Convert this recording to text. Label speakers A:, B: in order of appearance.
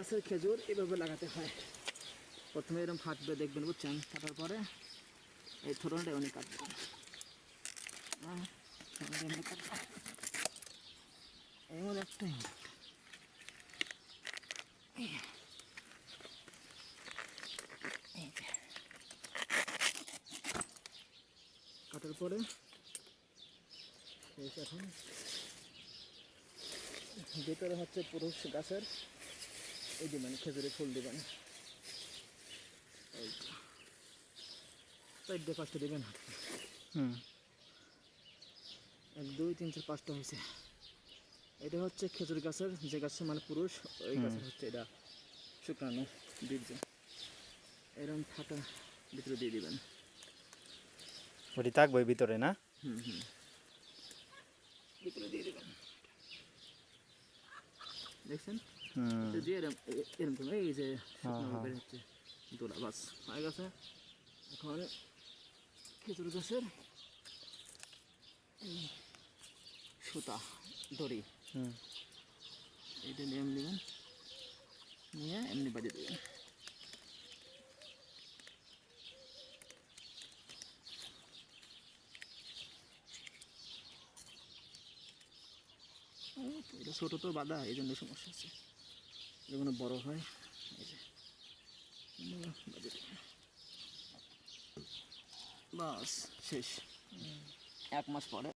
A: গাছের খেজুর এভাবে লাগাতে হয়। প্রথমে এরকম ফাটবে দেখবেন, বুঝছেন? ফাটার পরে এই থোড়নটা উনি কাটবেন, এমনি কাটবেন, এমন একটাই কাটার পরে এখন ভিতরে হচ্ছে পুরুষ গাছের এই দিবেন, খেজুরের ফুল দিবেন, এই চারটে পাঁচটা দিবেন। 1 2 3 4 5টা হয়েছে। এটা হচ্ছে খেজুর গাছের, যে গাছের মানে পুরুষ, ওই গাছের হচ্ছে এটা শুকানো বীজ। এরকম ফাটা ভিতরে দিয়ে দিবেন।
B: ওটি থাকবে ভিতরে না?
A: ভিতরে দিয়ে দিবেন, দেখছেন? যে এরকম এই যে শুকনো বের হচ্ছে দোলা, বাস হয়ে গেছে। এখন খেজুর গাছের সুতা দড়ি এইটা নিয়ে এমনি নেবেন, নিয়ে এমনি বাজিয়ে দেবেন। এটা ছোটো তো বাঁধা, এই জন্য সমস্যা আছে। যখন বড় হয় এই যে বাজিয়ে দেবেন, বাস শেষ। 1 মাস পরে